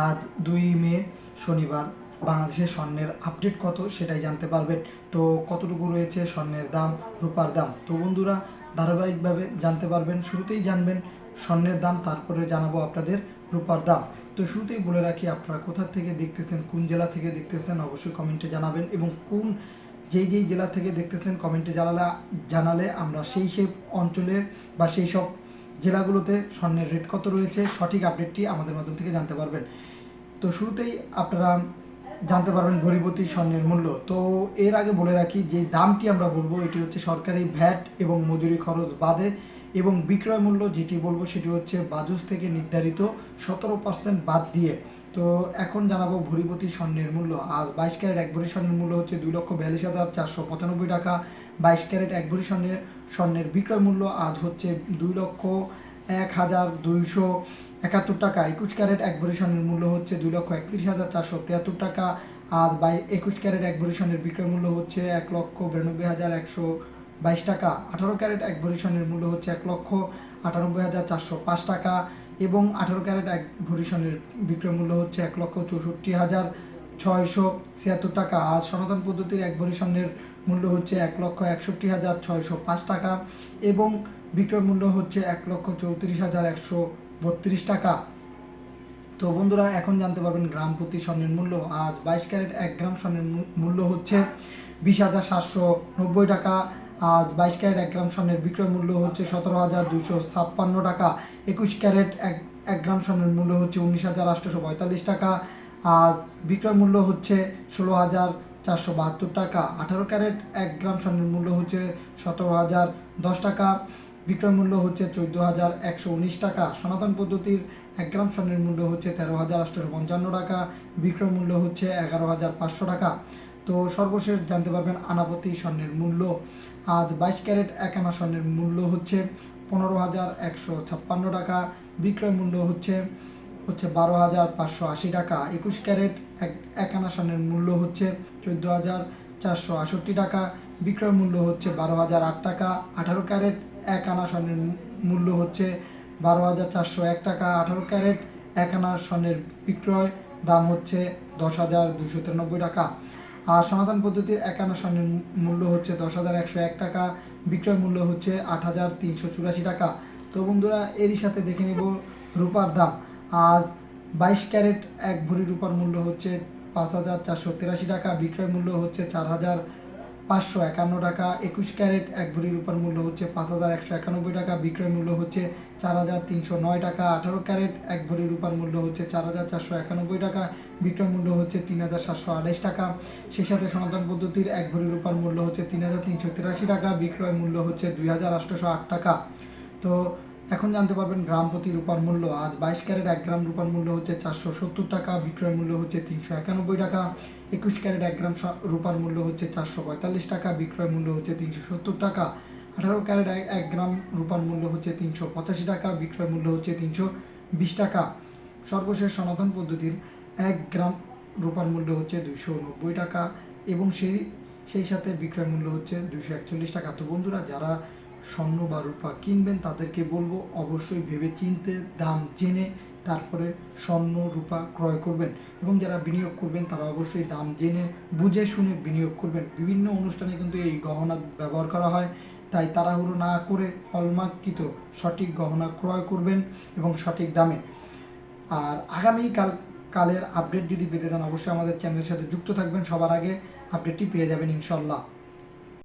আজ 2 মে শনিবার। বাংলাদেশের স্বর্ণের আপডেট কত সেটাই জানতে পারবেন। তো কতটুকু রয়েছে স্বর্ণের দাম, রূপার দাম, তো বন্ধুরা ধারাবাহিকভাবে জানতে পারবেন। শুরুতেই জানবেন স্বর্ণের দাম, তারপরে জানাবো আপনাদের রূপার দাম। তো শুরুতেই বলে রাখি, আপনারা কোথা থেকে দেখতেছেন, কোন জেলা থেকে দেখতেছেন অবশ্যই কমেন্টে জানাবেন, এবং যেই জেলা থেকে দেখতেছেন কমেন্টে জানালে আমরা সেই অঞ্চলে বা সেই সব জেলাগুলোতে স্বর্ণের রেট কত রয়েছে সঠিক আপডেটটি আমাদের মাধ্যম থেকে জানতে পারবেন। তো শুরুতেই আপনারা জানতে পারবেন ভরিপতি স্বর্ণের মূল্য। তো এর আগে বলে রাখি, যে দামটি আমরা বলবো এটি হচ্ছে সরকারি ভ্যাট এবং মজুরি খরচ বাদে, এবং বিক্রয় মূল্য যেটি বলবো সেটি হচ্ছে বাজুস থেকে নির্ধারিত 17% বাদ দিয়ে। তো এখন জানাবো ভরিপতি স্বর্ণের মূল্য। আজ 22 ক্যারেট 1 ভরি স্বর্ণের মূল্য হচ্ছে 2,42,495 টাকা। 22 ক্যারেট 1 ভরি স্বর্ণের বিক্রয় মূল্য আজ হচ্ছে 2,01,271 টাকা। 21 ক্যারেট 1 ভরি স্বর্ণের মূল্য হচ্ছে 2,31,473 টাকা। আজ 21 ক্যারেট 1 ভরি স্বর্ণের বিক্রয় মূল্য হচ্ছে 1,92,122 টাকা। 18 ক্যারেট 1 ভরি স্বর্ণের মূল্য হচ্ছে 1,98,405 টাকা, এবং 18 ক্যারেট 1 ভরি স্বর্ণের বিক্রয় মূল্য হচ্ছে 1,64,676 টাকা। আজ সনাতন পদ্ধতির 1 ভরি স্বর্ণের মূল্য হচ্ছে 1,61,605 টাকা, এবং বিক্রয় মূল্য হচ্ছে 1,34,132 টাকা। তো বন্ধুরা এখন জানতে পারবেন গ্রাম প্রতি স্বর্ণের মূল্য। আজ 22 ক্যারেট 1 গ্রাম স্বর্ণের মূল্য হচ্ছে 20,790 টাকা। আজ 22 ক্যারেট 1 গ্রাম স্বর্ণের বিক্রয় মূল্য হচ্ছে 17,256 টাকা। 21 ক্যারেট 1 গ্রাম স্বর্ণের মূল্য হচ্ছে 19,845 টাকা। আজ বিক্রয় মূল্য হচ্ছে 16,472 টাকা। 18 ক্যারেট 1 গ্রাম স্বর্ণের মূল্য হচ্ছে 17,010 টাকা। বিক্রয় মূল্য হচ্ছে 14,119 টাকা। সনাতন পদ্ধতির 1 গ্রাম স্বর্ণের মূল্য হচ্ছে 13,855 টাকা। বিক্রয় মূল্য হচ্ছে 11,500 টাকা। তো সর্বশেষ জানতে পারবেন আনাপতি স্বর্ণের মূল্য। আজ 22 ক্যারেট 1 আনা স্বর্ণের মূল্য হচ্ছে 15,156 টাকা। বিক্রয় মূল্য হচ্ছে 12,580 টাকা। 21 ক্যারেট 1 আনা স্বর্ণের মূল্য হচ্ছে 14,468 টাকা। বিক্রয় মূল্য হচ্ছে 12,008 টাকা। 18 ক্যারেট 1 আনা স্বর্ণের মূল্য হচ্ছে 12,401 টাকা। 18 ক্যারেট 1 আনা স্বর্ণের বিক্রয় দাম হচ্ছে 10,293 টাকা। আর সনাতন পদ্ধতির 1 আনা স্বর্ণের মূল্য হচ্ছে 10,101 টাকা। বিক্রয় মূল্য হচ্ছে 8,384 টাকা। তো বন্ধুরা এরই সাথে দেখে নেব রূপার দাম। আজ 22 ক্যারেট 1 ভরি রূপার মূল্য হচ্ছে 5,483 টাকা। বিক্রয় মূল্য হচ্ছে 4,551 টাকা। 21 ক্যারেট 1 ভরি রূপার মূল্য হচ্ছে 5,191 টাকা। বিক্রয় মূল্য হচ্ছে 4,309 টাকা। 18 ক্যারেট 1 ভরি রূপার মূল্য হচ্ছে 4,491 টাকা। বিক্রয় মূল্য হচ্ছে 3,728 টাকা। সেই সাথে সনাতন পদ্ধতির 1 ভরি রূপার মূল্য হচ্ছে 3,383 টাকা। বিক্রয় মূল্য হচ্ছে 2,808 টাকা। তো এখন জানতে পারবেন গ্রাম প্রতি রূপার মূল্য। আজ 22 ক্যারেট 1 গ্রাম রূপার মূল্য হচ্ছে 470 টাকা। বিক্রয় মূল্য হচ্ছে 391 টাকা। 21 ক্যারেট 1 গ্রাম রূপার মূল্য হচ্ছে 445 টাকা। বিক্রয় মূল্য হচ্ছে 370 টাকা। 18 ক্যারেট 1 গ্রাম রূপার মূল্য হচ্ছে 385 টাকা। বিক্রয় মূল্য হচ্ছে 320 টাকা। সর্বশেষ সনাতন পদ্ধতির 1 গ্রাম রূপার মূল্য হচ্ছে 290 টাকা, এবং সেই সাথে বিক্রয় মূল্য হচ্ছে 241 টাকা। তো বন্ধুরা যারা স্বর্ণ বা রূপা কিনবেন তাদেরকে বলবো অবশ্যই ভেবে চিনতে দাম জেনে তারপরে স্বর্ণ রূপা ক্রয় করবেন, এবং যারা বিনিয়োগ করবেন তারা অবশ্যই দাম জেনে বুঝে শুনে বিনিয়োগ করবেন। বিভিন্ন অনুষ্ঠানে কিন্তু এই গহনা ব্যবহার করা হয়, তাই তাড়াহুড়ো না করে হলমার্ককৃত সঠিক গহনা ক্রয় করবেন এবং সঠিক দামে। আর কালের আপডেট যদি পেতে চান অবশ্যই আমাদের চ্যানেলের সাথে যুক্ত থাকবেন, সবার আগে আপডেটটি পেয়ে যাবেন ইনশাল্লাহ।